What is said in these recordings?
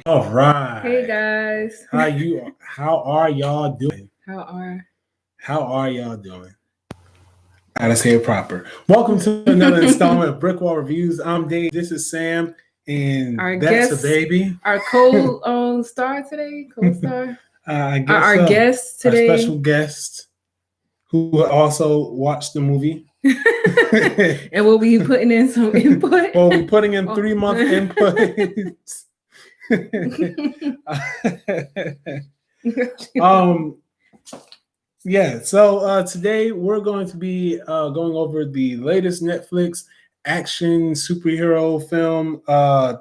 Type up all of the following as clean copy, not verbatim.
All right. Hey guys. How are y'all doing? How How are y'all doing? I gotta say it proper. Welcome to another installment of BrickWall Reviews. I'm Dave. This is Sam, and our that's guest, a baby. our co-star today, co-star, I guess our so. guest Our today, special guest who also watched the movie. and we'll be putting in some input. We'll be putting in 3-month inputs. So today we're going to be going over the latest Netflix action superhero film. I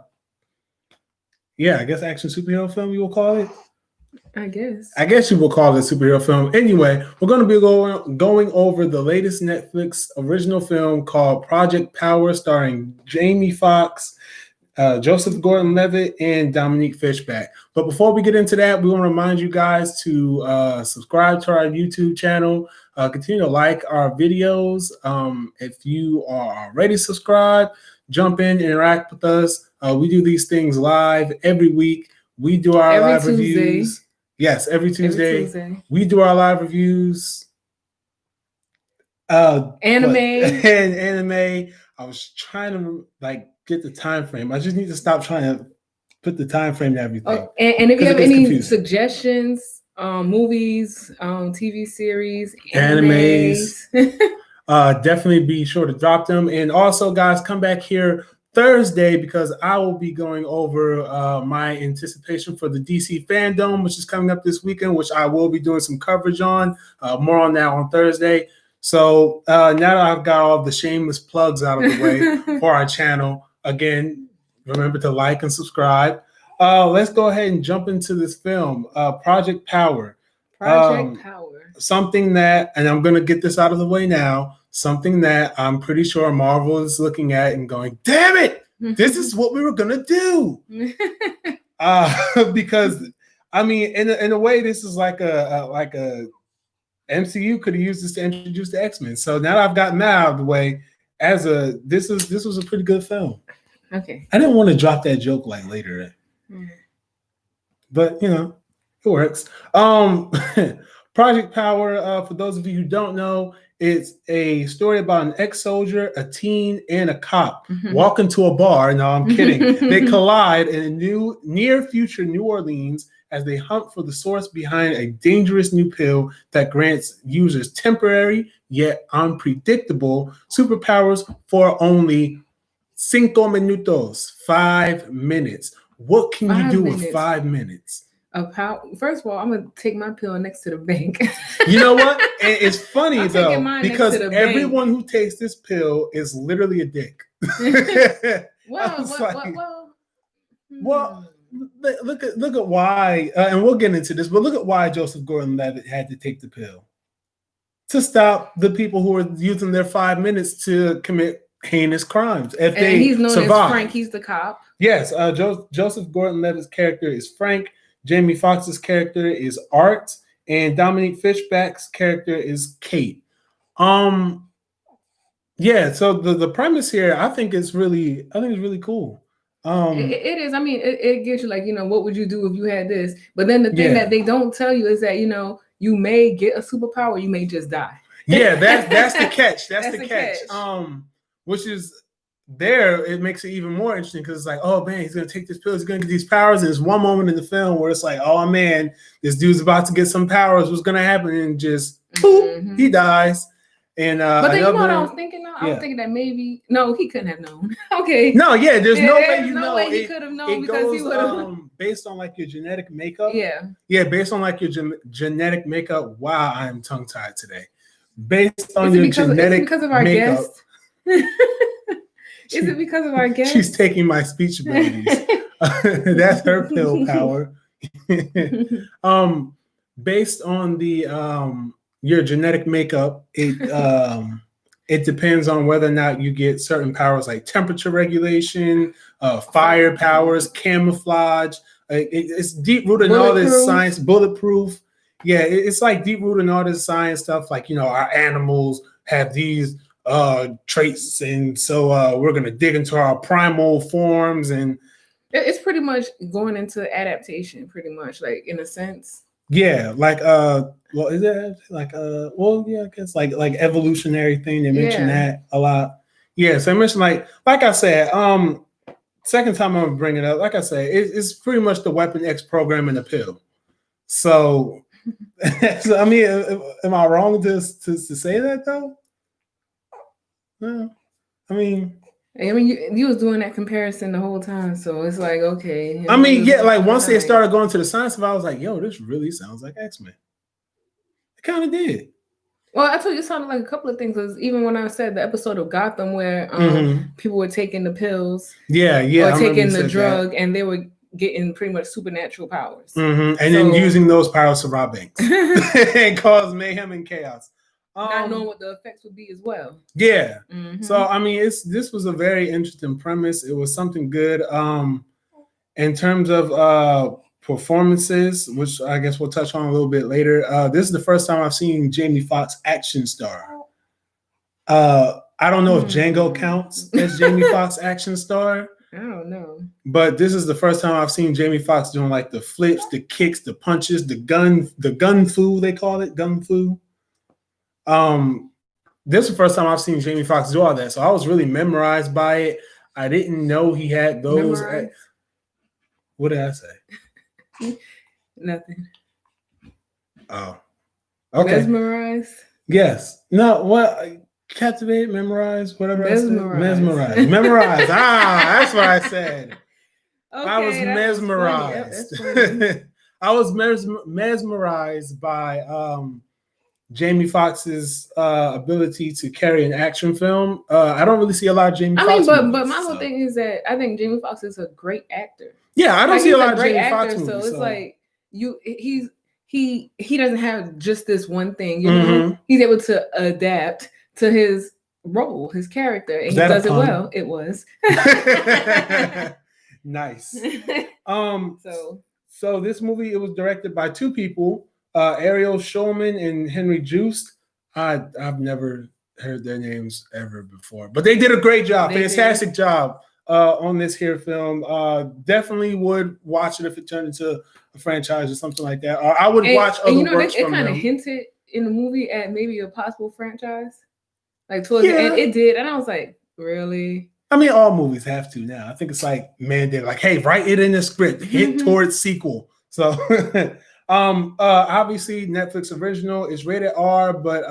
guess action superhero film you will call it. I guess you will call it a superhero film. Anyway, we're going to be going over the latest Netflix original film called Project Power, starring Jamie Foxx, Joseph Gordon-Levitt, and Dominique Fishback. But before we get into that, we want to remind you guys to subscribe to our YouTube channel. Continue to like our videos. If you are already subscribed, jump in, interact with us. We do these things live every week. We do our live reviews. Yes, every Tuesday. We do our live reviews. Anime. I was trying to get the time frame. I just need to stop trying to put the time frame to everything. Oh, and if you have any suggestions, movies, TV series, animes, definitely be sure to drop them. And also, guys, come back here Thursday because I will be going over my anticipation for the DC Fandom, which is coming up this weekend, which I will be doing some coverage on. More on that on Thursday. So now that I've got all the shameless plugs out of the way for our channel, again, remember to like and subscribe. Let's go ahead and jump into this film, Project Power. Project Power. Something that, and I'm going to get this out of the way now, something that I'm pretty sure Marvel is looking at and going, damn it, this is what we were going to do. Because, I mean, in a way, this is like a MCU could have used this to introduce the X-Men. So now that I've gotten that out of the way, this was a pretty good film. Okay. I didn't want to drop that joke later. But it works. Project Power, for those of you who don't know, it's a story about an ex-soldier, a teen, and a cop walk into a bar. No, I'm kidding. They collide in a new near future New Orleans as they hunt for the source behind a dangerous new pill that grants users temporary yet unpredictable superpowers for only 5 minutos, 5 minutes. What can you do with 5 minutes? First of all, I'm gonna take my pill next to the bank. You know what? And it's funny though, because everyone who takes this pill is literally a dick. Well, look at why, and we'll get into this, but look at why Joseph Gordon-Levitt had to take the pill. To stop the people who are using their 5 minutes to commit heinous crimes. If and they he's known survive. As Frank, he's the cop. Yes, Joseph Gordon-Levitt's character is Frank. Jamie Foxx's character is Art, and Dominique Fishback's character is Kate. So the premise here, I think it's really cool. It is. I mean, it gets you what would you do if you had this? But then the thing that they don't tell you is that you may get a superpower, you may just die. Yeah, that's the catch. That's the catch. Which is there, it makes it even more interesting because it's like, oh man, he's gonna take this pill, he's gonna get these powers. And there's one moment in the film where it's like, oh man, this dude's about to get some powers. What's gonna happen? And just boop, he dies. And but then you know what I was thinking? I was thinking that maybe he couldn't have known. Okay. No, there's no way no way he could have known because he would have. Based on your genetic makeup. Yeah. Based on your genetic makeup. Wow, I am tongue tied today. Based on your genetic because of our makeup. Guest? Is it because of our guest? She's taking my speech abilities. That's her pill power. Based on the your genetic makeup, it depends on whether or not you get certain powers like temperature regulation, fire powers, camouflage. It's deep rooted in all this science. Bulletproof. Yeah, it's like deep rooted in all this science stuff. Like our animals have these traits, and so we're gonna dig into our primal forms, and It's pretty much going into adaptation, pretty much, like in a sense. Yeah, like well, is it like well, yeah, I guess like evolutionary thing. They mention that a lot. Yeah, so I mentioned like I said, second time I'm gonna bring it up. Like I said, it's pretty much the Weapon X program in a pill. So, so I mean, am I wrong to say that though? No, I mean, you was doing that comparison the whole time, so it's like okay. I mean, yeah, like once they started going to the science of it, I was like, yo, this really sounds like X-Men. It kind of did. Well, I told you it sounded like a couple of things. Because even when I said the episode of Gotham where people were taking the pills, or taking the drug, and they were getting pretty much supernatural powers, and then using those powers to rob banks and cause mayhem and chaos. Not knowing what the effects would be as well. Yeah. So I mean, this was a very interesting premise. It was something good. In terms of performances, which I guess we'll touch on a little bit later. This is the first time I've seen Jamie Foxx action star. I don't know if Django counts as Jamie Foxx action star. I don't know. But this is the first time I've seen Jamie Foxx doing like the flips, the kicks, the punches, the gun fu, they call it, gun fu. This is the first time I've seen Jamie Foxx do all that. So I was really memorized by it. I didn't know he had those. What did I say? Nothing. Oh. Okay. Mesmerized? Yes. No, what? Captivated, memorized, whatever Mesmerized. Memorized. That's what I said. Okay, I was mesmerized. I was mesmerized by Jamie Foxx's ability to carry an action film. I don't really see a lot of Jamie Foxx movies, but my whole thing is that I think Jamie Foxx is a great actor. Yeah, I don't see a lot of Jamie Foxx movies. So it's like he doesn't have just this one thing. You know, he's able to adapt to his role, his character, and he does it well. It was nice. So this movie, it was directed by two people. Ariel Schulman and Henry Joost. I've never heard their names ever before, but they did a great job, fantastic job on this here film. Definitely would watch it if it turned into a franchise or something like that. I would watch other works from them. It kind of hinted in the movie at maybe a possible franchise, like towards the end. It did, and I was like, really? I mean, all movies have to now. I think it's like mandated, like, hey, write it in the script, hit towards sequel. So. Obviously Netflix original is rated R, but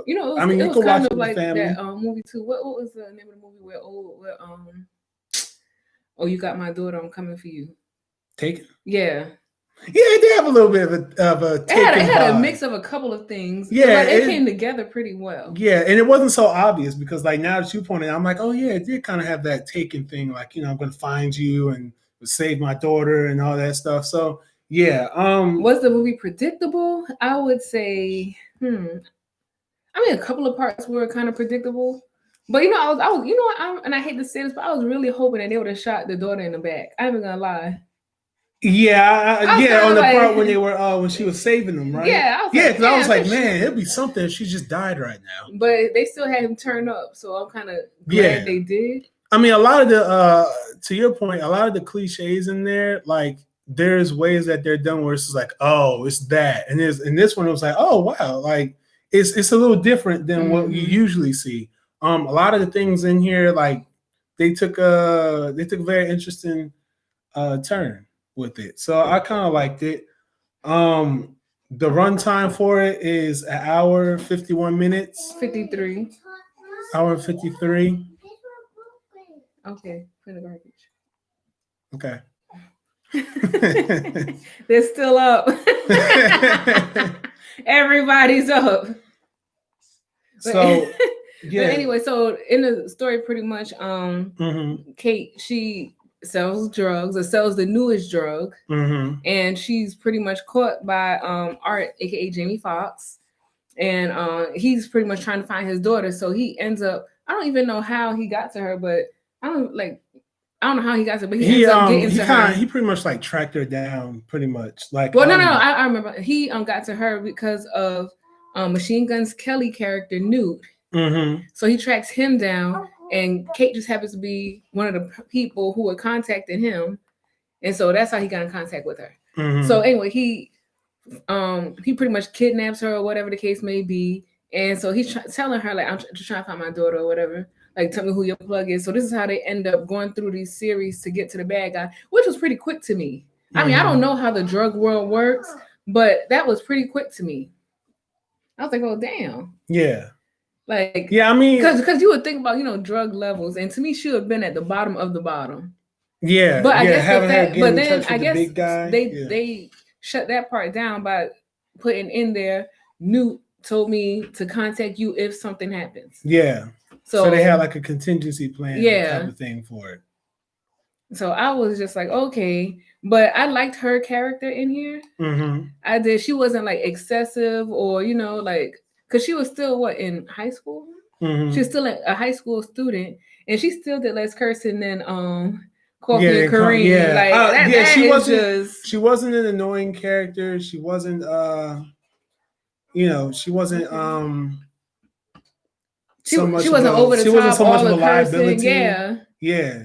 you can watch it with like that movie too. What was the name of the movie where You Got My Daughter, I'm Coming for You? Taken? Yeah. Yeah, it did have a little bit of a It had a mix of a couple of things. Yeah, but it came together pretty well. Yeah, and it wasn't so obvious because like now that you pointed out, I'm like, oh yeah, it did kind of have that Taken thing, like, I'm gonna find you and save my daughter and all that stuff. So yeah. Was the movie predictable? I would say, I mean, a couple of parts were kind of predictable, but I was, and I hate to say this, but I was really hoping that they would have shot the daughter in the back. I ain't gonna lie. Yeah, on the part when they were when she was saving them, right? Yeah, because I was like, man, it'd be something if she just died right now. But they still had him turn up, so I'm kind of glad they did. I mean, a lot of the to your point, a lot of the cliches in there, like. There's ways that they're done where it's like, oh, it's that, and this one it was like, oh wow, like it's a little different than what you usually see. A lot of the things in here, like they took a very interesting turn with it, so I kind of liked it. The runtime for it is an hour 51 minutes. 53. Hour 53. Okay, for the garbage. Okay. They're still up. Everybody's up. So yeah. But anyway, so in the story, pretty much, Kate, she sells drugs or sells the newest drug, and she's pretty much caught by Art, aka Jamie Foxx, and he's pretty much trying to find his daughter. So he ends up, I don't even know how he got to her, but I don't know how he got to, but he ends up getting to her. He pretty much like tracked her down, pretty much. Like, well, no, I remember he got to her because of Machine Guns Kelly character Newt. So he tracks him down, and Kate just happens to be one of the people who were contacting him. And so that's how he got in contact with her. Mm-hmm. So anyway, he pretty much kidnaps her or whatever the case may be. And so he's telling her, like, I'm just trying to find my daughter or whatever. Like, tell me who your plug is. So this is how they end up going through these series to get to the bad guy, which was pretty quick to me. I mean, I don't know how the drug world works, but that was pretty quick to me. I was like, oh, damn. Yeah. Like, yeah, I mean, because you would think about, drug levels. And to me, she would have been at the bottom of the bottom. Yeah. But I guess having her get in touch with the guess big guy. They shut that part down by putting in there, Newt told me to contact you if something happens. Yeah. So they had like a contingency plan type of thing for it. So I was just like, okay. But I liked her character in here. Mm-hmm. I did. She wasn't like excessive or, like, because she was still in high school? Mm-hmm. She was still a high school student. And she still did less cursing than Coffee and Kareem. She wasn't an annoying character. She wasn't she wasn't she wasn't over the top. She wasn't so much of a liability. Yeah.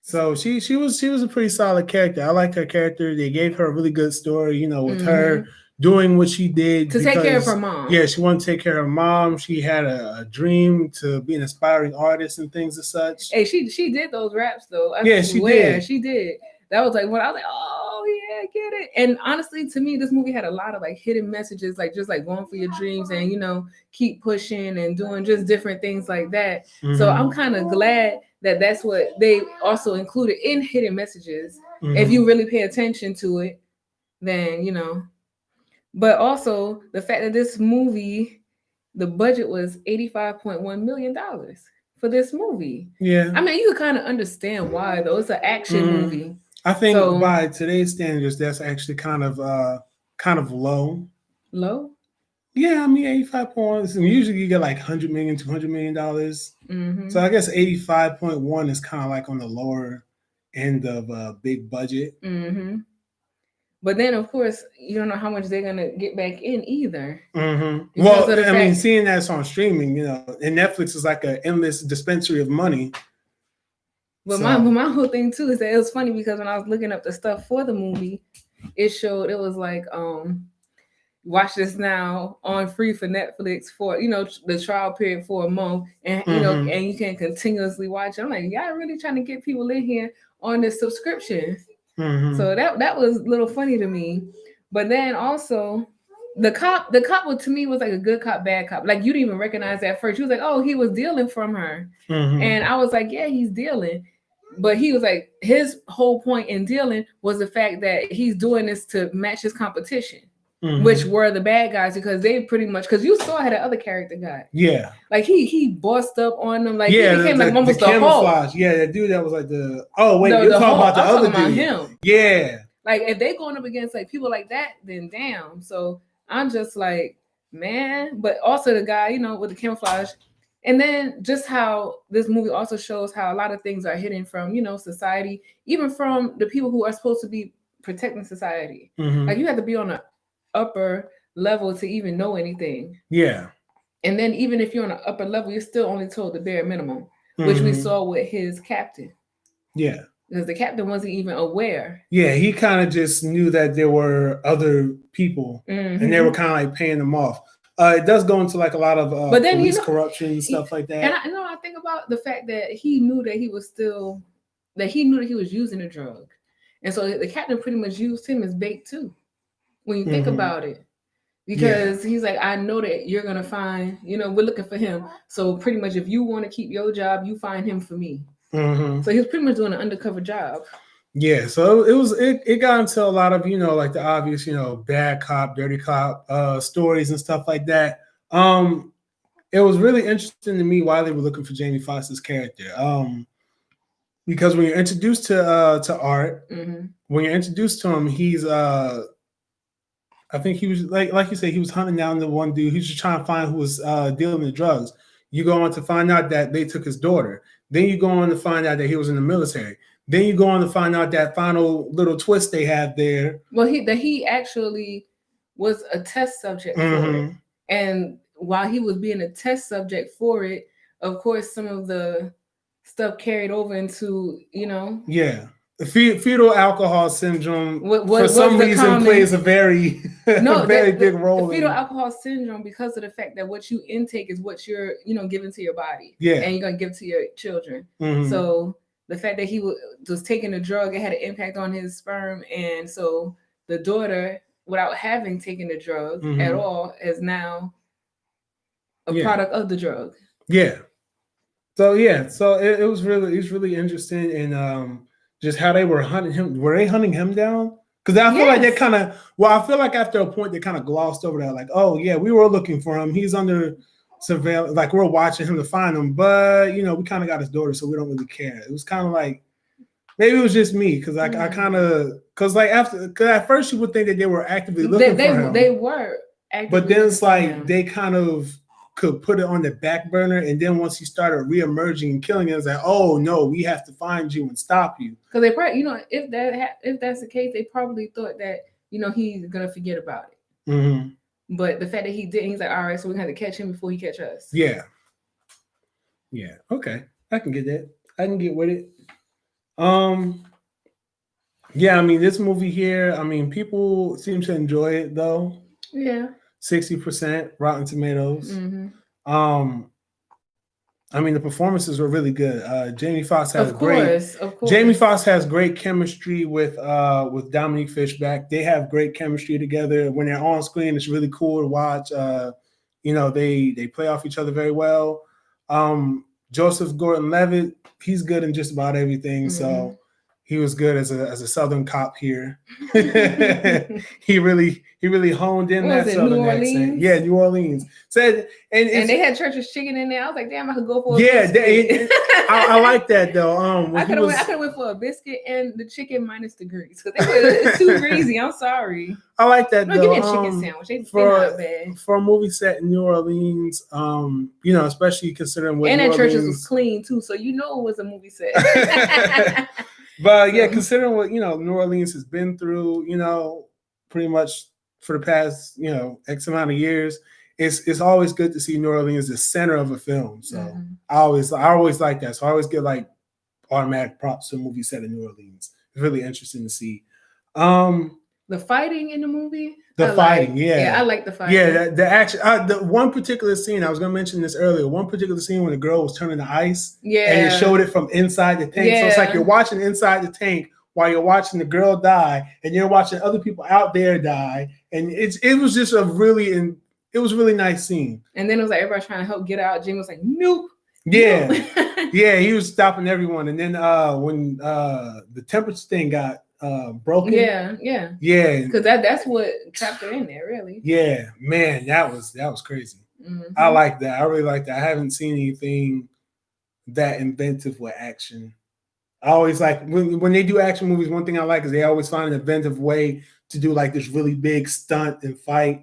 So she was a pretty solid character. I liked her character. They gave her a really good story, with her doing what she did to take care of her mom. Yeah, she wanted to take care of her mom. She had a dream to be an aspiring artist and things as such. Hey, she did those raps though. She did. She did. That was like when I was like, oh yeah, I get it. And honestly, to me, this movie had a lot of like hidden messages, like just like going for your dreams and keep pushing and doing just different things like that. Mm-hmm. So I'm kind of glad that that's what they also included in hidden messages. Mm-hmm. If you really pay attention to it, then But also the fact that this movie, the budget was $85.1 million for this movie. Yeah. I mean, you could kind of understand why though. It's an action movie. I think by today's standards, that's actually kind of low. Low? Yeah, I mean 85.1. Usually you get like $100 million, $200 million. Mm-hmm. So I guess 85.1 is kind of like on the lower end of big budget. Mm-hmm. But then, of course, you don't know how much they're gonna get back in either. Mm-hmm. Well, I mean, seeing that's on streaming, and Netflix is like an endless dispensary of money. But my whole thing too is that it was funny because when I was looking up the stuff for the movie, it was like watch this now on free for Netflix for the trial period for a month, and and you can continuously watch it. I'm like, y'all really trying to get people in here on this subscription. Mm-hmm. So that was a little funny to me. But then also the cop to me was like a good cop, bad cop. Like you didn't even recognize that at first. You was like, oh, he was dealing from her. Mm-hmm. And I was like, yeah, he's dealing. But he was like, his whole point in dealing was the fact that he's doing this to match his competition, which were the bad guys, because they pretty much, because you saw how the other character got. Yeah. Like he bossed up on them. Like he became like almost the Hulk. Yeah, that dude that was like you're talking about the other dude. Him. Yeah. Like if they going up against like people like that, then damn. So I'm just like, man. But also the guy, with the camouflage. And then just how this movie also shows how a lot of things are hidden from, society, even from the people who are supposed to be protecting society. Mm-hmm. Like you have to be on an upper level to even know anything. Yeah. And then even if you're on an upper level, you're still only told the bare minimum, which we saw with his captain. Yeah. Because the captain wasn't even aware. Yeah, he kind of just knew that there were other people and they were kind of like paying them off. It does go into like a lot of but then, police corruption and stuff like that. And I think about the fact that he knew that he was using a drug. And so the captain pretty much used him as bait too, when you think about it. Because he's like, I know that you're going to find, we're looking for him. So pretty much if you want to keep your job, you find him for me. Mm-hmm. So he was pretty much doing an undercover job. Yeah, so it got into a lot of, like the obvious, bad cop, dirty cop stories and stuff like that. It was really interesting to me why they were looking for Jamie Foxx's character. Because when you're introduced to Art, when you're introduced to him, he's I think he was like you said, he was hunting down the one dude. He was just trying to find who was dealing the drugs. You go on to find out that they took his daughter. Then you go on to find out that he was in the military. Then you go on to find out that final little twist they had there. Well, he actually was a test subject for it. And while he was being a test subject for it, of course, some of the stuff carried over into, Yeah. fetal alcohol syndrome for some reason plays a very big role. The fetal alcohol syndrome, because of the fact that what you intake is what you're giving to your body, and you're gonna give to your children. So the fact that he was taking a drug, it had an impact on his sperm, and so the daughter, without having taken the drug at all, is now a product of the drug. Yeah. So it was really interesting, and just how they were hunting him. Were they hunting him down? Because I feel like they kind of. Well, I feel like after a point they kind of glossed over that. Like, oh yeah, we were looking for him. He's under surveillance. Like we're watching him to find him, but we kind of got his daughter, so we don't really care. It was kind of like maybe it was just me because I kind of because at first you would think that they were actively looking for him. They were, actively but then it's like they kind of could put it on the back burner, and then once he started reemerging and killing him, it's like, oh no, we have to find you and stop you. Because they probably, if that's the case, they probably thought that he's gonna forget about it. But the fact that he didn't, he's like, all right, so we're gonna have to catch him before he catch us. Yeah. Okay, I can get that. I can get with it. Yeah, I mean, this movie here, I mean, people seem to enjoy it though. Yeah. 60% Rotten Tomatoes. I mean, the performances were really good. Jamie Foxx has Jamie Foxx has great chemistry with Dominique Fishback. They have great chemistry together. When they're on screen, it's really cool to watch. They play off each other very well. Joseph Gordon-Levitt, he's good in just about everything. So he was good as a Southern cop here. he really honed in that Southern accent. Yeah, New Orleans. Said and they had Church's chicken in there. I was like, damn, I could go for a biscuit. I like that though. I could have went for a biscuit and the chicken minus the grease because it's too greasy. I'm sorry. I like that. No, give me a chicken sandwich. They're not bad. For a movie set in New Orleans, especially considering what that Church's was clean too, so it was a movie set. But yeah, considering what New Orleans has been through, pretty much for the past X amount of years, it's always good to see New Orleans the center of a film. So I always like that. So I always get like automatic props to a movie set in New Orleans. It's really interesting to see. The fighting in the movie. I like the fighting. Yeah, the action. The one particular scene, I was going to mention this earlier. One particular scene when the girl was turning to ice. Yeah. And it showed it from inside the tank. Yeah. So it's like you're watching inside the tank while you're watching the girl die, and you're watching other people out there die. And it was just it was a really nice scene. And then it was like everybody trying to help get out. Jim was like, nope. Yeah. Yeah, he was stopping everyone. And then when the temperature thing got broken. Yeah. Because that's what trapped her in there, really. Yeah, man, that was crazy. I like that. I really like that. I haven't seen anything that inventive with action. I always like when they do action movies. One thing I like is they always find an inventive way to do like this really big stunt and fight.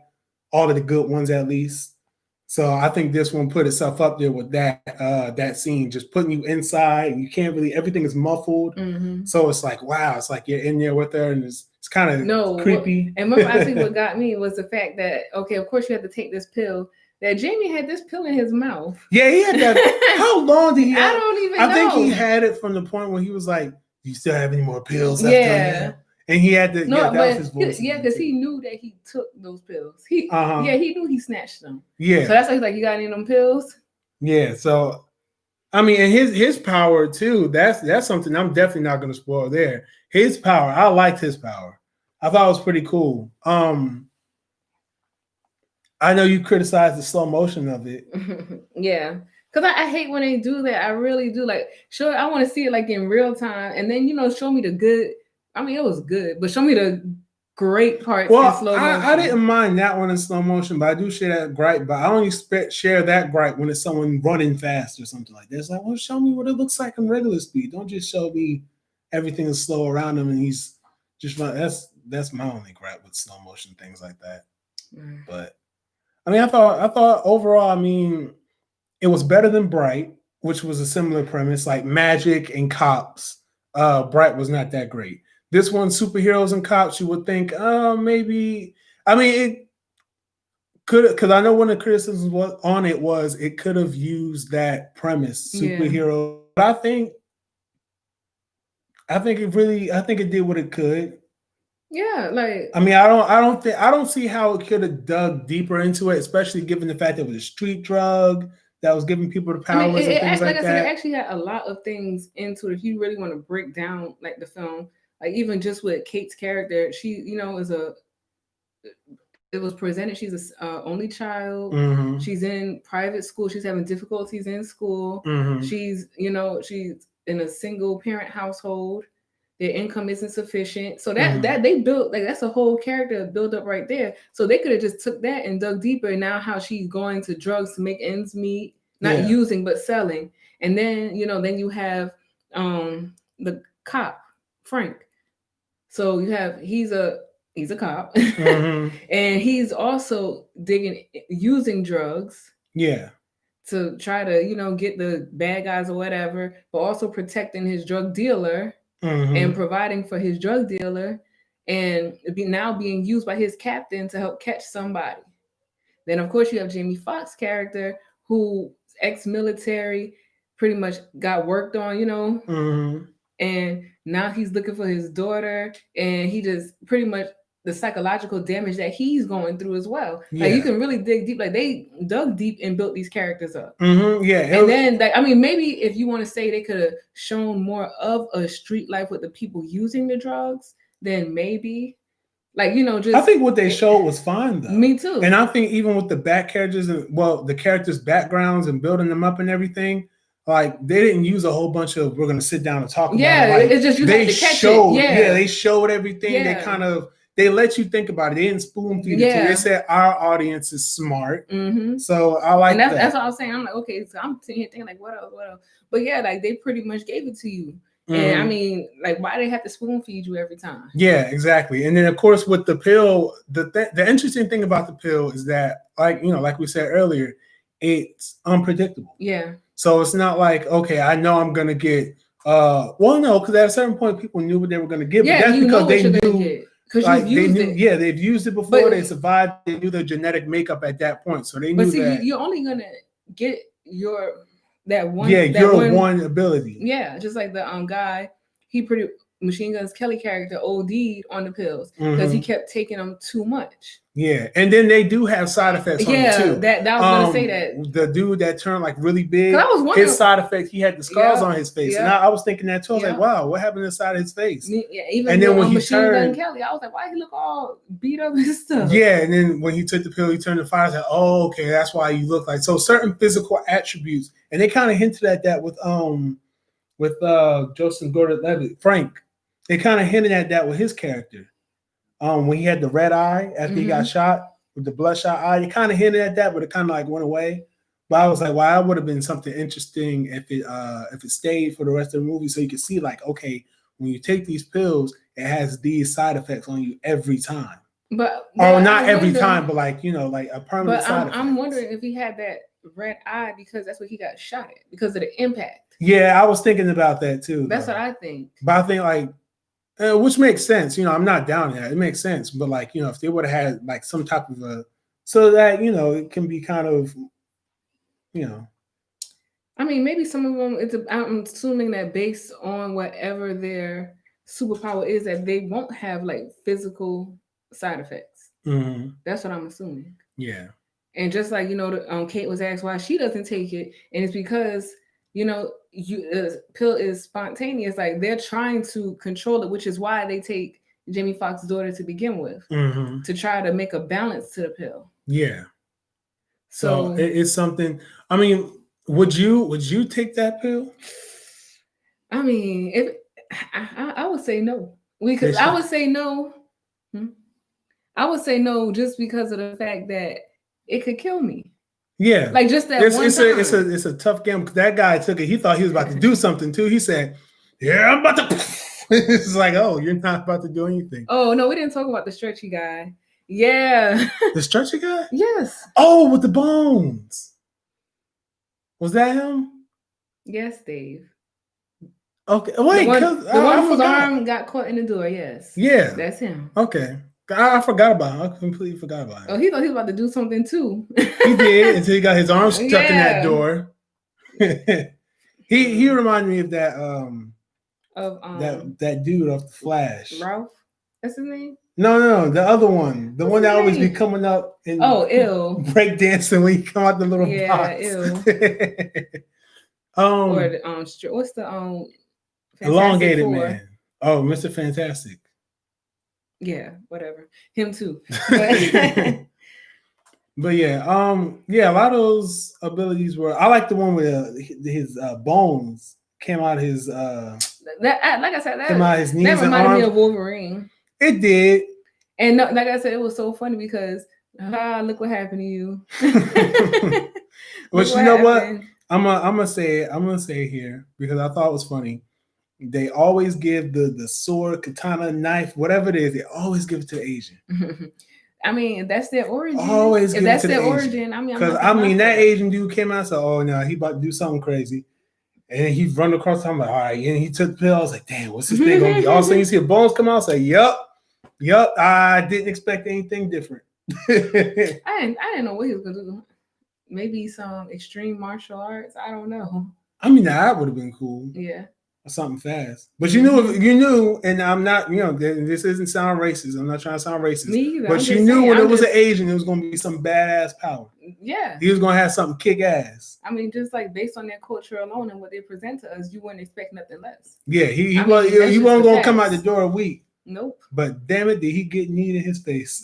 All of the good ones, at least. So I think this one put itself up there with that scene, just putting you inside, and you can't really. Everything is muffled, so it's like wow, it's like you're in there with her, and it's kind of creepy. And remember, I think what got me was the fact that of course you had to take this pill. That Jamie had this pill in his mouth. Yeah, he had that. How long did he? I don't even know. I think he had it from the point where he was like, "Do you still have any more pills?" Yeah. And he had to. No, that was his voice. Because he knew that he took those pills. He knew he snatched them. Yeah. So that's why he's like, "You got any of them pills?" Yeah. So, I mean, and his power too. That's something I'm definitely not going to spoil there. His power, I liked his power. I thought it was pretty cool. I know you criticized the slow motion of it. Yeah. Because I hate when they do that. I really do. Like, sure, I want to see it like in real time. And then, show me the good. I mean, it was good, but show me the great parts in slow motion. I didn't mind that one in slow motion, but I do share that gripe. But I only share that gripe when it's someone running fast or something like that. It's like, well, show me what it looks like in regular speed. Don't just show me everything is slow around him and he's just running. That's my only gripe with slow motion things like that. But I mean, I thought overall, I mean, it was better than Bright, which was a similar premise, like magic and cops. Bright was not that great. This one, superheroes and cops, you would think, maybe. I mean, it could, because I know one of the criticisms on it was it could have used that premise, superhero. But I I think it did what it could. Yeah, like I mean, I don't see how it could have dug deeper into it, especially given the fact that it was a street drug that was giving people the powers and things like that. Like I said, it actually had a lot of things into it. If you really want to break down like the film, like even just with Kate's character, she it was presented. She's a only child. Mm-hmm. She's in private school. She's having difficulties in school. Mm-hmm. She's in a single parent household. Their income isn't sufficient. So that they built, like, that's a whole character build up right there. So they could have just took that and dug deeper. And now how she's going to drugs to make ends meet, not using, but selling. And then, then you have the cop, Frank. So you have, he's a cop. And he's also using drugs. Yeah. To try to, get the bad guys or whatever, but also protecting his drug dealer. And providing for his drug dealer, and now being used by his captain to help catch somebody. Then, of course, you have Jamie Foxx character, who ex-military, pretty much got worked on, and now he's looking for his daughter, and he just pretty much the psychological damage that he's going through as well. Yeah. Like, you can really dig deep. Like, they dug deep and built these characters up. Yeah. And then, maybe if you want to say they could have shown more of a street life with the people using the drugs, then maybe, just. I think what they showed was fine, though. Me too. And I think even with the back characters, the characters' backgrounds and building them up and everything, like, they didn't use a whole bunch of, we're going to sit down and talk about it. Yeah, like, it's just you they have to catch showed, it. Yeah, they showed everything. Yeah. They kind of, they let you think about it. They didn't spoon feed it to you. They said our audience is smart. So I like that. That's what I was saying. I'm like, okay, so I'm sitting here thinking, like, what else? But yeah, like, they pretty much gave it to you. And I mean, like, why they have to spoon feed you every time? Yeah, exactly. And then, of course, with the pill, the interesting thing about the pill is that, like we said earlier, it's unpredictable. Yeah. So it's not like, okay, I know I'm gonna get. No, because at a certain point, people knew what they were gonna get. Yeah, but that's because they knew. Like, they knew, they've used it before. They survived. They knew their genetic makeup at that point, so they knew that. You're only gonna get that one. Yeah, your one ability. Yeah, just like the guy, Machine Guns Kelly character OD'd on the pills because he kept taking them too much. Yeah, and then they do have side effects on it too. That I was gonna say that the dude that turned like really big, I was wondering, his side effects, he had the scars on his face, and I was thinking that too. I was like, wow, what happened inside his face? Yeah, even and then when he turned Kelly, I was like, why he look all beat up and stuff? Yeah, and then when he took the pill, he turned the fire. I was like, oh, okay, that's why you look like so. Certain physical attributes, and they kind of hinted at that with Joseph Gordon-Levitt, Frank. They kind of hinted at that with his character. When he had the red eye after he got shot with the bloodshot eye, they kind of hinted at that, but it kind of like went away. But I was like, well, that would have been something interesting if it stayed for the rest of the movie, so you could see like, okay, when you take these pills, it has these side effects on you every time. But not every time, but like like a permanent side effect. I'm wondering if he had that red eye because that's what he got shot at because of the impact. Yeah, I was thinking about that too. That's what I think. But I think like. Which makes sense, I'm not down with that. It makes sense, but like if they would have had like some type of so that it can be kind of, I mean, maybe some of them. I'm assuming that based on whatever their superpower is, that they won't have like physical side effects. That's what I'm assuming. Yeah. And just like Kate was asked why she doesn't take it, and it's because pill is spontaneous. Like they're trying to control it, which is why they take Jamie Foxx's daughter to begin with, to try to make a balance to the pill. Yeah. So it's something. I mean, would you take that pill? I mean, if I would say no, because I would say no. I would say no just because of the fact that it could kill me. Yeah, like just that one time. It's a tough game because that guy took it. He thought he was about to do something too. He said, "Yeah, I'm about to." It's like, oh, you're not about to do anything. Oh no, we didn't talk about the stretchy guy. Yeah, the stretchy guy. Yes. Oh, with the bones. Was that him? Yes, Dave. Okay, wait. The one whose arm got caught in the door. Yes. Yeah, that's him. Okay. I forgot about him. I completely forgot about him. Oh, he thought he was about to do something too. He did until he got his arm stuck in that door. He reminded me of that of that dude off the Flash. Ralph. That's his name. No, the other one, the What's one that his always be name? coming up and Ill. break dancing when you come out the little box. Ill. Or the, what's the elongated Four? man. Oh, Mr. Fantastic. Yeah, whatever. Him too. But yeah, a lot of those abilities were. I like the one where his bones came out of his. Like I said, came out of his knees that reminded and me arms. of Wolverine. It did, and like I said, it was so funny because look what happened to you. But you know what? I'm gonna say it. I'm gonna say it here because I thought it was funny. They always give the sword, katana, knife, whatever it is. They always give it to the Asian. I mean, that's their origin. Always give it to the Asian. Origin, I mean, because that Asian dude came out and said, "Oh no, he about to do something crazy," and then he run across. I'm like, "All right," and he took the pill. I was like, "Damn, what's this thing gonna be?" All of a sudden, you see the bones come out. I say, "Yup." I didn't expect anything different. I didn't know what he was gonna do. Maybe some extreme martial arts. I don't know. I mean, that would have been cool. Yeah. Or something fast. But you knew, and I'm not, this isn't sound racist. I'm not trying to sound racist. Me either. But you knew when it was an Asian, it was going to be some badass power. Yeah. He was going to have something kick ass. I mean, just like based on their culture alone and what they present to us, you wouldn't expect nothing less. Yeah, he wasn't going to come out the door weak. Nope. But damn it, did he get kneed in his face?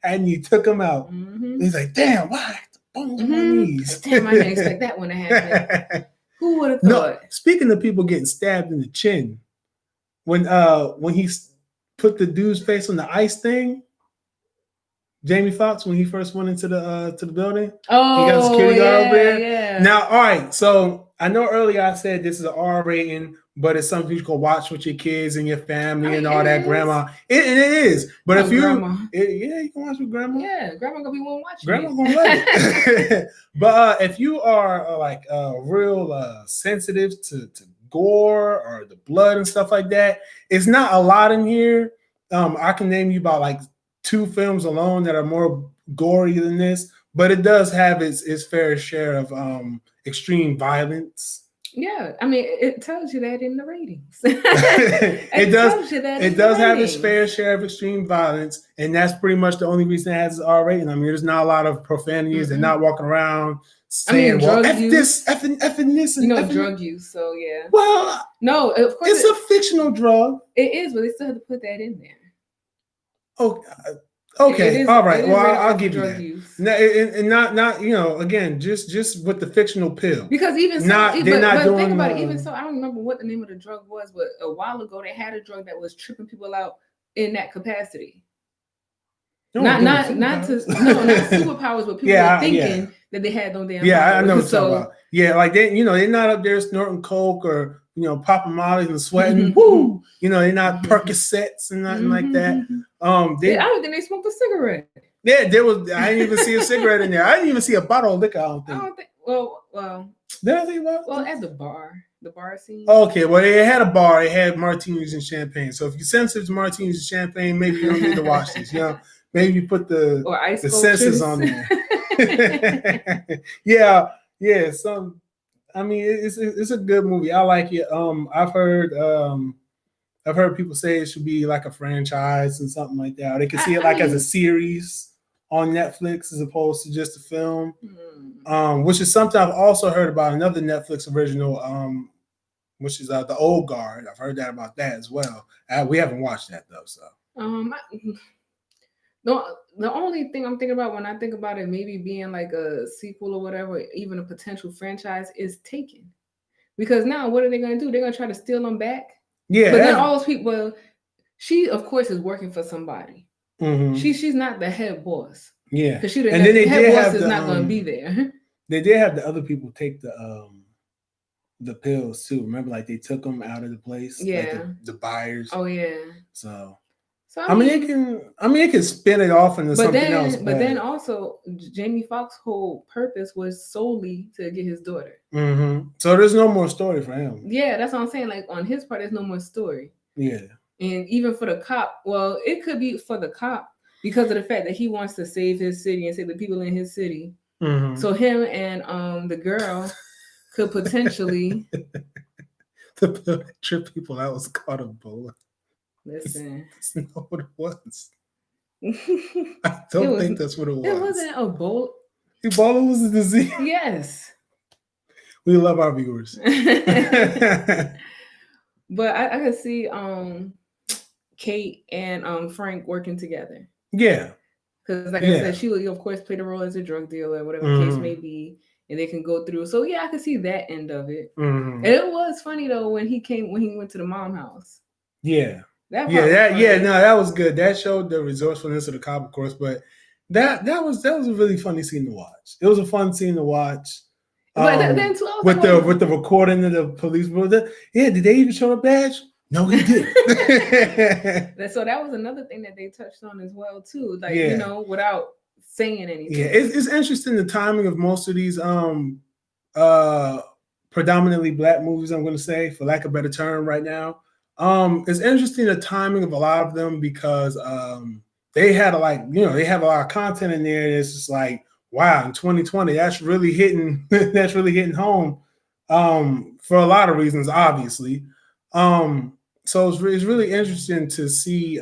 And he took him out. Mm-hmm. He's like, damn, why? Bones on my knees. Damn, I didn't expect that one to happen. Who would have thought? No, speaking of people getting stabbed in the chin, when he put the dude's face on the ice thing, Jamie Foxx, when he first went into the building, he got security guard over there. Yeah. Now, all right, so I know earlier I said this is an R rating, but it's something you can watch with your kids and your family and all that. Grandma, it is. But if you, you can watch with grandma. Yeah, grandma gonna be one watching. Grandma gonna love it. But if you are real sensitive to gore or the blood and stuff like that, it's not a lot in here. I can name you about 2 films alone that are more gory than this, but it does have its fair share of extreme violence. Yeah, I mean, it tells you that in the ratings. it does have its fair share of extreme violence, and that's pretty much the only reason it has its R rating. I mean, there's not a lot of profanities. They're not walking around saying, drug F use. This, effing this, and drug use. So yeah. Well, no, of course it's a fictional drug. It is, but they still have to put that in there. Oh. Okay, all right. Well, I'll give you that. Use. No, and not again, just with the fictional pill. Because even so, but think about it. Even so, I don't remember what the name of the drug was, but a while ago they had a drug that was tripping people out in that capacity. Not superpowers, but people were thinking that they had no damn. Yeah, powers. I know what you're talking about. Yeah, like they're not up there snorting coke or popping mollies and sweating. Woo! They're not Percocets and nothing like that. I don't think they smoked a cigarette. Yeah, there was. I didn't even see a cigarette in there. I didn't even see a bottle of liquor. I don't think. Well. Did I think about? Well, at the bar scene. Okay, well, they had a bar. They had martinis and champagne. So if you're sensitive to martinis and champagne, maybe you don't need to watch this. Maybe you put the senses on there. yeah. I mean, it's a good movie. I like it. I've heard people say it should be like a franchise and something like that. Or they could see it as a series on Netflix as opposed to just a film. Which is something I've also heard about another Netflix original, which is The Old Guard. I've heard that about that as well. We haven't watched that though. So the only thing I'm thinking about when I think about it maybe being like a sequel or whatever, even a potential franchise, is Taken. Because now what are they going to do? They're going to try to steal them back. Yeah, but then all those people, she of course is working for somebody. Mm-hmm. She's not the head boss. Yeah, because the head boss is not going to be there. They did have the other people take the pills too. Remember, they took them out of the place. Yeah, the buyers. Oh yeah. So I mean, it can spin it off into something else. But then also, Jamie Foxx's whole purpose was solely to get his daughter. Mm-hmm. So there's no more story for him. Yeah, that's what I'm saying. On his part, there's no more story. Yeah. And even for the cop, well, it could be for the cop because of the fact that he wants to save his city and save the people in his city. Mm-hmm. So him and the girl could potentially The pill that tripped people out was called Ebola. Listen. That's not what it was. I don't think that's what it was. It wasn't Ebola. Ebola was a disease. Yes. We love our viewers. But I could see Kate and Frank working together. Yeah. Because like I said, she will of course play the role as a drug dealer, whatever the case may be, and they can go through. So yeah, I could see that end of it. And it was funny though when he went to the mom house. Yeah. That was good. That showed the resourcefulness of the cop, of course, but that was a really funny scene to watch. It was a fun scene to watch. But then too, with the recording of the police, did they even show a badge? No, he didn't. So that was another thing that they touched on as well too, like without saying anything. Yeah, it's interesting the timing of most of these predominantly Black movies. I'm going to say, for lack of a better term, right now. It's interesting the timing of a lot of them because they had they have a lot of content in there. It's just like, wow, in 2020, that's really hitting. That's really hitting home for a lot of reasons, obviously. So it's really interesting to see.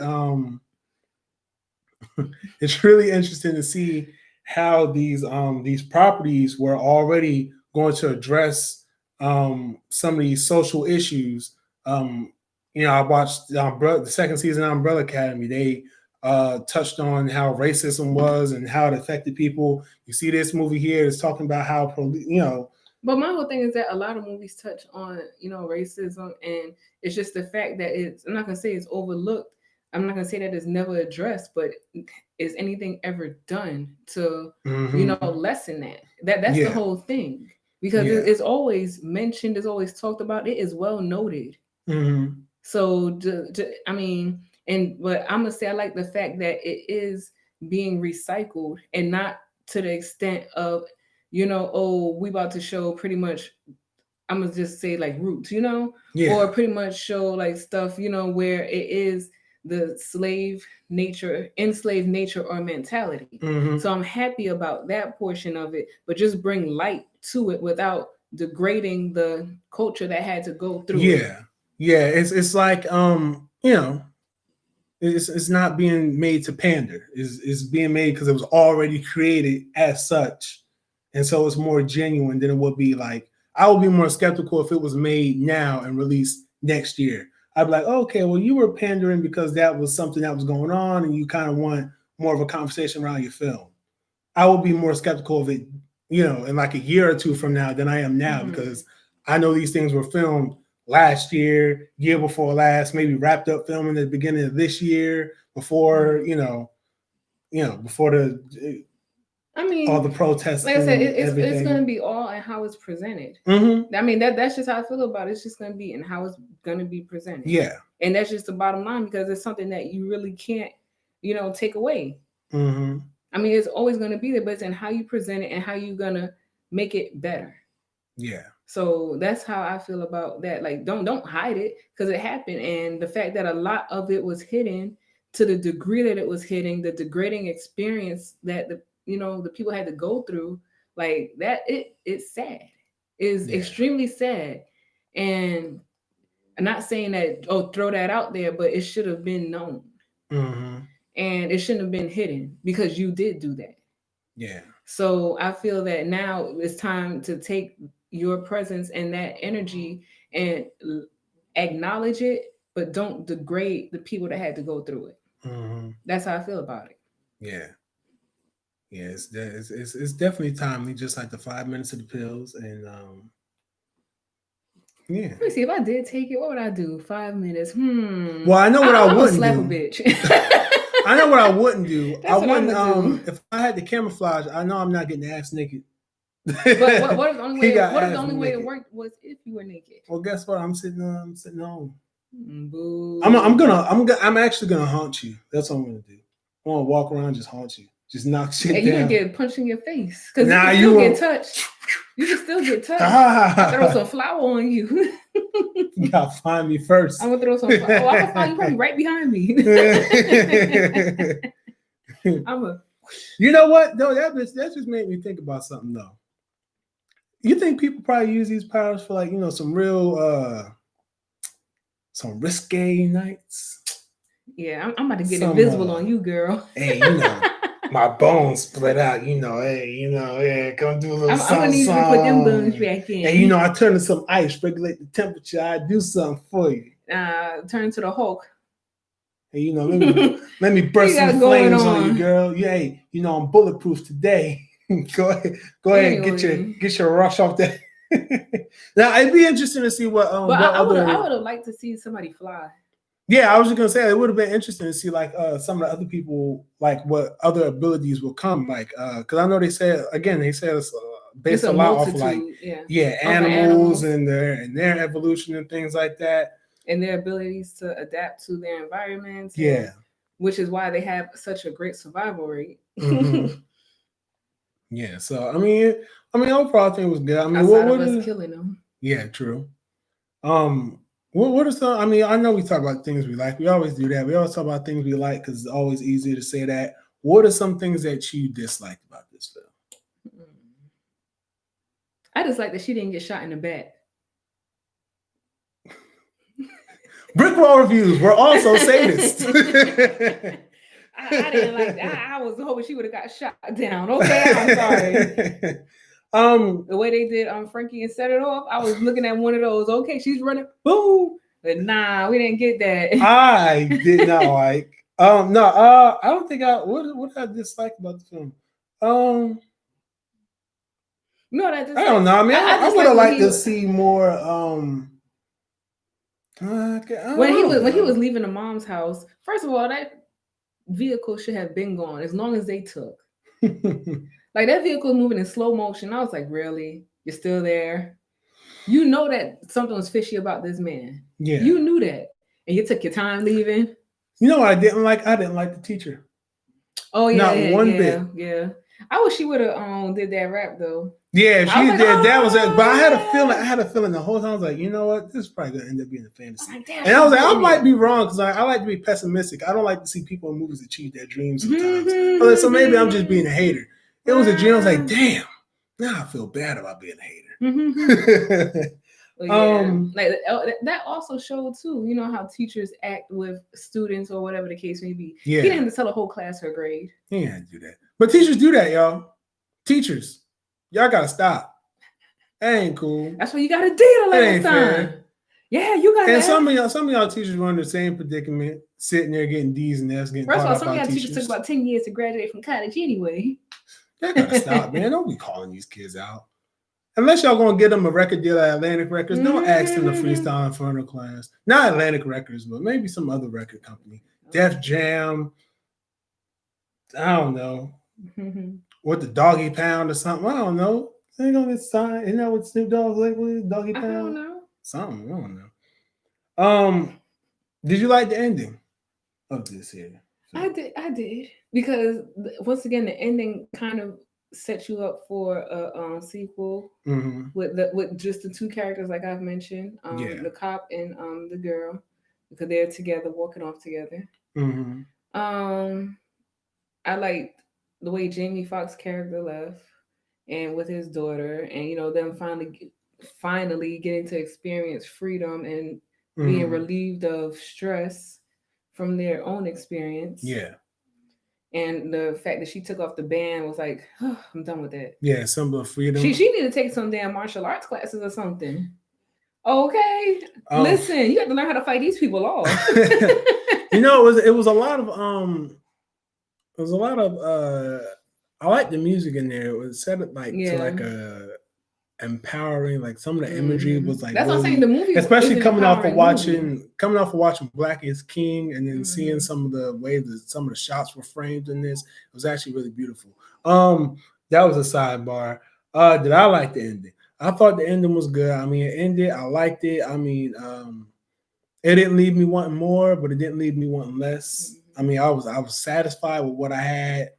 It's really interesting to see how these properties were already going to address some of these social issues. I watched the second season of Umbrella Academy. They touched on how racism was and how it affected people. You see this movie here is talking about how But my whole thing is that a lot of movies touch on racism, and it's just the fact that I'm not gonna say it's overlooked. I'm not gonna say that it's never addressed, but is anything ever done to lessen that? That's the whole thing, because it's always mentioned, it's always talked about, it is well noted. So but I'm gonna say I like the fact that it is being recycled and not to the extent of we about to show pretty much, I'm gonna just say like roots, or pretty much show like stuff, where it is the enslaved nature or mentality. So I'm happy about that portion of it, but just bring light to it without degrading the culture that had to go through it. Yeah, it's like it's not being made to pander. It's being made because it was already created as such, and so it's more genuine than it would be. Like, I would be more skeptical if it was made now and released next year. I'd be like, okay, well, you were pandering because that was something that was going on, and you kind of want more of a conversation around your film. I would be more skeptical of it, in like a year or two from now than I am now, because I know these things were filmed last year before last, maybe wrapped up filming at the beginning of this year before, before all the protests. Like I said, it's going to be all in how it's presented. That's just how I feel about it. It's just going to be in how it's going to be presented. Yeah. And that's just the bottom line, because it's something that you really can't, take away. It's always going to be there, but it's in how you present it and how you're going to make it better. Yeah. So that's how I feel about that. Like, don't hide it, because it happened. And the fact that a lot of it was hidden, to the degree that it was hidden, the degrading experience that the people had to go through, like that, it's sad. It's extremely sad. And I'm not saying that, throw that out there, but it should have been known. And it shouldn't have been hidden, because you did do that. Yeah. So I feel that now it's time to take your presence and that energy and acknowledge it, but don't degrade the people that had to go through it. That's how I feel about it. Yeah. Yeah, it's definitely timely, just like the 5 minutes of the pills. And yeah. Let me see, if I did take it, what would I do? 5 minutes. Well, I know what I wouldn't slap do. A bitch. I know what I wouldn't do. I wouldn't if I had the camouflage, I know I'm not getting ass naked. But what if the only way it worked was if you were naked? Well, guess what? I'm sitting home. Boo. I'm actually gonna haunt you. That's what I'm gonna do. I'm gonna walk around, just haunt you. Just knock shit down. You're gonna get punched in your face, because you can still get touched. You can still get touched. Throw some flour on you. You gotta find me first. I'm gonna throw some flour. I can find you probably right behind me. You know what? No, that just made me think about something though. You think people probably use these powers for, like, some real some risque nights. Yeah, I'm about to get invisible on you, girl. Hey, you know, my bones split out. You know, hey, yeah, come do a little something. I'm gonna need you to put them bones back in. Hey, you know, I turn to some ice, regulate the temperature. I do something for you. Turn to the Hulk. Hey, you know, let me burst some flames on you, girl. Yeah, hey, you know, I'm bulletproof today. Go ahead, anyway. get your rush off that. Now it'd be interesting to see what. I would have liked to see somebody fly. Yeah, I was just gonna say it would have been interesting to see like some of the other people, like what other abilities will come, like because I know they said it's based a lot off like animals and their evolution and things like that. And their abilities to adapt to their environments. Yeah. Which is why they have such a great survival rate. Mm-hmm. Yeah. So I mean, overall I think it was good. I mean, outside of us killing them. Yeah, true. What are some? I mean, I know we talk about things we like. We always do that. We always talk about things we like because it's always easier to say that. What are some things that you disliked about this film? I dislike that she didn't get shot in the back. BrickWall reviews were also sadist. I didn't like that. I was hoping she would have got shot down. Okay, I'm sorry. The way they did Frankie and set it off, I was looking at one of those. Okay, she's running, boom. But nah, we didn't get that. I did not like. I don't think what I dislike about the film. No, I don't know. I mean, I would have liked to see more. When he was leaving the mom's house, first of all, that vehicle should have been gone as long as they took. Like that vehicle moving in slow motion. I was like, really? You're still there? You know that something was fishy about this man. Yeah. You knew that. And you took your time leaving. You know what I didn't like? I didn't like the teacher. Oh yeah. Not one bit. Yeah. I wish she would have did that rap though. Yeah, she did. Like, that was it. But I had a feeling the whole time. I was like, you know what? This is probably gonna end up being a fantasy. And I was like, I might be wrong because I like to be pessimistic. I don't like to see people in movies achieve their dreams sometimes. Like, so maybe I'm just being a hater. It was a dream. I was like, damn. Now I feel bad about being a hater. Like that also showed too. You know how teachers act with students or whatever the case may be. Yeah. He didn't have to tell a whole class her grade. He didn't have to do that. But teachers do that, y'all. Teachers. Y'all gotta stop. That ain't cool. That's what you gotta do the last time. Fair. Yeah, you gotta. And some of y'all teachers were in the same predicament, sitting there getting D's and F's, getting. First of all, some of y'all teachers took about 10 years to graduate from college anyway. Y'all gotta stop, man. Don't be calling these kids out. Unless y'all gonna get them a record deal at Atlantic Records, don't ask them to freestyle in front of class. Not Atlantic Records, but maybe some other record company. Def Jam. I don't know. What the Doggy Pound or something? I don't know. They gonna get signed. Isn't that what Snoop Dogg's label is? Doggy Pound? I don't know. Something. I don't know. Did you like the ending of this here? I did. Because once again, the ending kind of set you up for a sequel with just the two characters like I've mentioned. The cop and the girl, because they're together, walking off together. I liked the way Jamie Foxx character left, and with his daughter, and them finally getting to experience freedom and being relieved of stress from their own experience. Yeah. And the fact that she took off the band was like, oh, I'm done with that. Yeah, symbol of freedom. She need to take some damn martial arts classes or something. Okay, listen, you have to learn how to fight these people off. It was a lot of I like the music in there. It was set up like to like a empowering, like some of the imagery was like that's really, what I'm saying. The movie, especially coming off of watching Black is King, and then seeing some of the way that some of the shots were framed in this, it was actually really beautiful. That was a sidebar. Did I like the ending? I thought the ending was good. I mean, it ended. I liked it. I mean, it didn't leave me wanting more, but it didn't leave me wanting less. I mean, I was satisfied with what I had.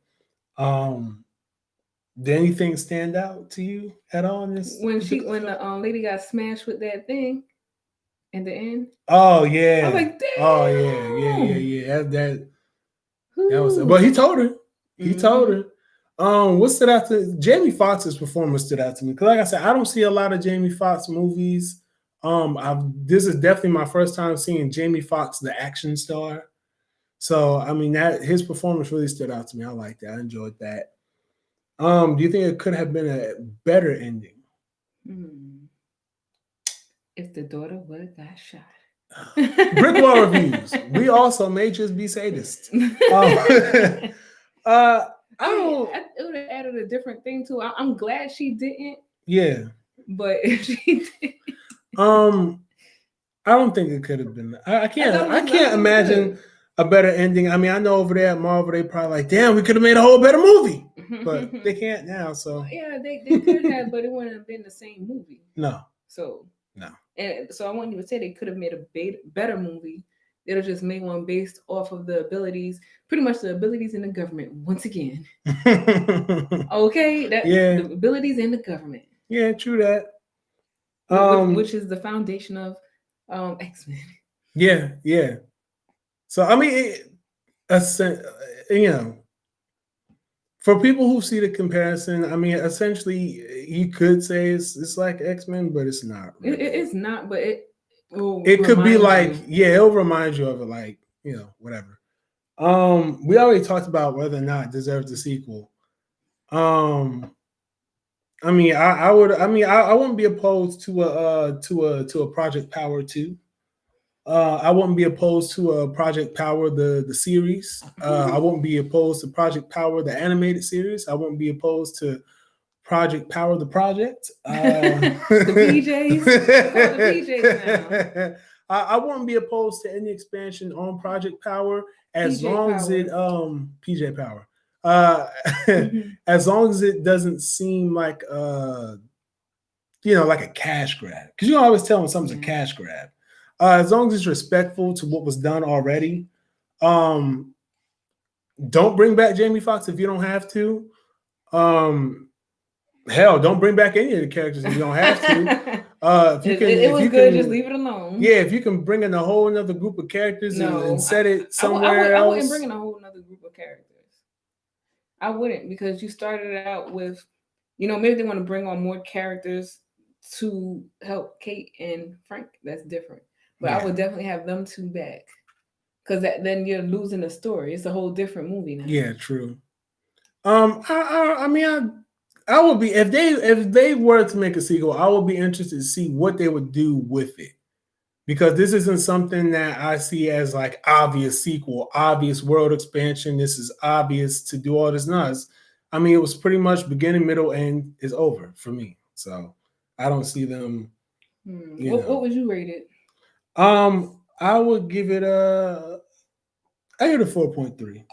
Did anything stand out to you at all in this? When the lady got smashed with that thing in the end. Oh yeah. I was like, damn. Oh yeah. That was. But he told her. He told her. What stood out to Jamie Foxx's performance stood out to me because, like I said, I don't see a lot of Jamie Foxx movies. This is definitely my first time seeing Jamie Foxx, the action star. So I mean that his performance really stood out to me. I liked that. I enjoyed that. Do you think it could have been a better ending? If the daughter would have got shot. BrickWall reviews. We also may just be sadists. I it would have added a different thing too. I'm glad she didn't. Yeah. But if she did, I don't think it could have been. I can't imagine a better ending. I mean, I know over there at Marvel, they probably like, damn, we could have made a whole better movie. But they can't now. So yeah, they could have, but it wouldn't have been the same movie. No. So no. And so I want you to say they could have made a better movie. They'd have just made one based off of the abilities, pretty much the abilities in the government. Once again, okay, the abilities in the government. Yeah, true that. Which is the foundation of X-Men. Yeah. So I mean, for people who see the comparison, I mean, essentially, you could say it's like X-Men, but it's not. Really. It's not, but it could be like, it'll remind you of it, like, whatever. We already talked about whether or not it deserves a sequel. I mean, I wouldn't be opposed to a Project Power 2. I wouldn't be opposed to a Project Power the series. I wouldn't be opposed to Project Power the animated series. I wouldn't be opposed to Project Power the project. The PJs. The PJs now. I wouldn't be opposed to any expansion on Project Power as long as it PJ Power. As long as it doesn't seem like like a cash grab, because you always tell when something's a cash grab. As long as it's respectful to what was done already. Don't bring back Jamie Foxx if you don't have to. Hell, don't bring back any of the characters if you don't have to. If you can, just leave it alone. Yeah, if you can bring in a whole another group of characters and set it somewhere else. I wouldn't bring in a whole another group of characters. I wouldn't, because you started out with, maybe they want to bring on more characters to help Kate and Frank. That's different. But I would definitely have them two back, because then you're losing the story. It's a whole different movie now. Yeah, true. I mean, I would be, if they were to make a sequel, I would be interested to see what they would do with it, because this isn't something that I see as like obvious sequel, obvious world expansion. This is obvious to do all this nuts. I mean, it was pretty much beginning, middle, end is over for me. So I don't see them. What would you rate it? I would give it I give it a 4.3.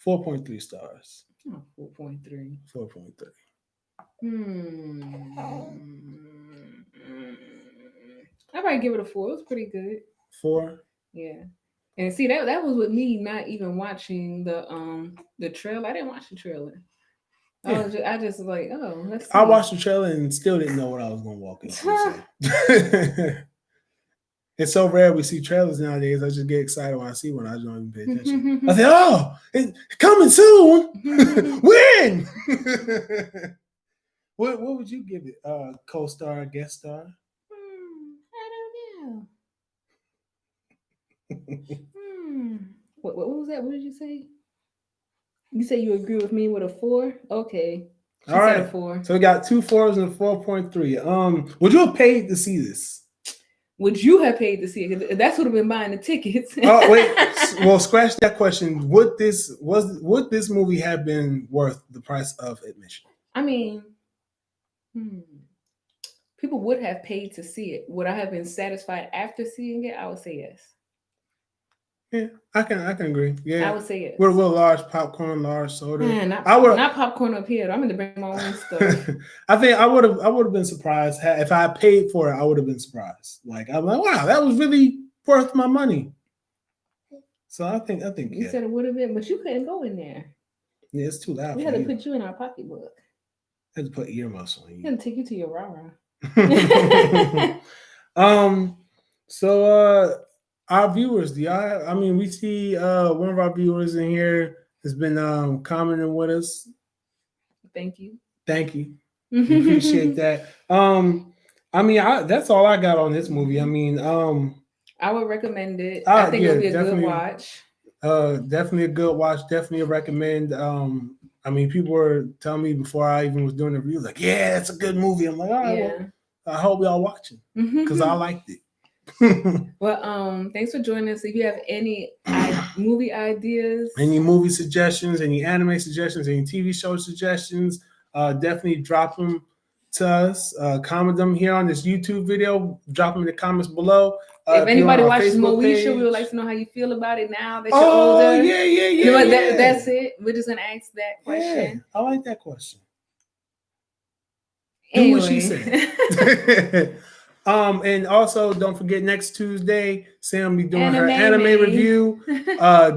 4.3 stars. 4.3. 4.3. I probably give it a 4. It was pretty good. 4? Yeah. And see, that was with me not even watching the trailer. I didn't watch the trailer. Yeah. I just was like, oh, let's see. I watched the trailer and still didn't know what I was gonna walk into. It's so rare we see trailers nowadays. I just get excited when I see one. I just don't even pay attention. I say, oh, it's coming soon. When? What would you give it? Co-star, guest star? I don't know. What was that? What did you say? You say you agree with me with a 4? Okay. All right. A 4. So we got 2 4s and a 4.3. Would you have paid to see this? Would you have paid to see it? That's what have been buying the tickets. Oh wait, well, scratch that question. Would this movie have been worth the price of admission? I mean, people would have paid to see it. Would I have been satisfied after seeing it? I would say yes. Yeah, I can agree. Yeah, I would say yes. With a large popcorn, large soda. Man, not popcorn up here. I'm going to bring my own stuff. I think I would have been surprised if I paid for it. I would have been surprised. Like, I'm like, wow, that was really worth my money. So I think you said it would have been, but you couldn't go in there. Yeah, it's too loud. We had to put you in our pocketbook. I had to put earmuffs on you. We had to take you to your rah-rah. So our viewers, we see one of our viewers in here has been commenting with us. Thank you. We appreciate that. I mean, that's all I got on this movie. I mean, I would recommend it. I think it'll be a good watch. Definitely a good watch. Definitely a recommend. I mean, people were telling me before I even was doing the review, like, yeah, it's a good movie. I'm like, all right, well, I hope y'all watching because I liked it. Well, thanks for joining us. If you have any movie ideas, any movie suggestions, any anime suggestions, any TV show suggestions, definitely drop them to us. Comment them here on this YouTube video. Drop them in the comments below. If anybody watches Moesha, we would like to know how you feel about it now that you're older. Oh, yeah. That's it. We're just gonna ask that question. Yeah, I like that question. Anyway. Do what she said. And also don't forget next Tuesday, Sam will be doing her anime review.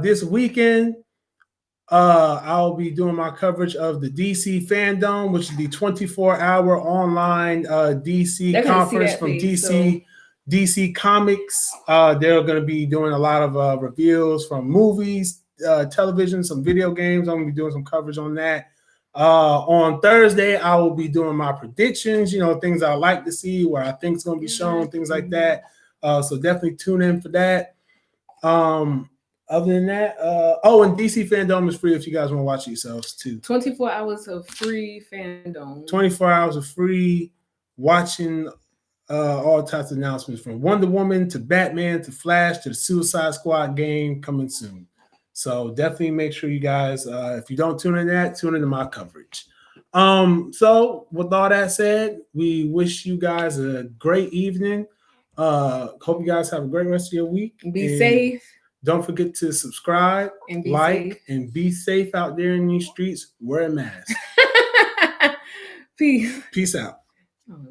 This weekend, I'll be doing my coverage of the DC Fandom, which is the 24-hour online DC conference from DC Comics. They're going to be doing a lot of reviews from movies, television, some video games. I'm going to be doing some coverage on that. On Thursday, I will be doing my predictions, things I like to see, where I think it's going to be shown, things like that. So definitely tune in for that. Other than that, and DC Fandom is free if you guys want to watch it yourselves too. 24 hours of free fandom. 24 hours of free watching all types of announcements from Wonder Woman to Batman to Flash to the Suicide Squad game coming soon. So definitely make sure you guys, if you don't tune into my coverage. So with all that said, we wish you guys a great evening. Hope you guys have a great rest of your week. Be safe. Don't forget to subscribe, and safe. And be safe out there in these streets. Wear a mask. Peace. Peace out. Oh.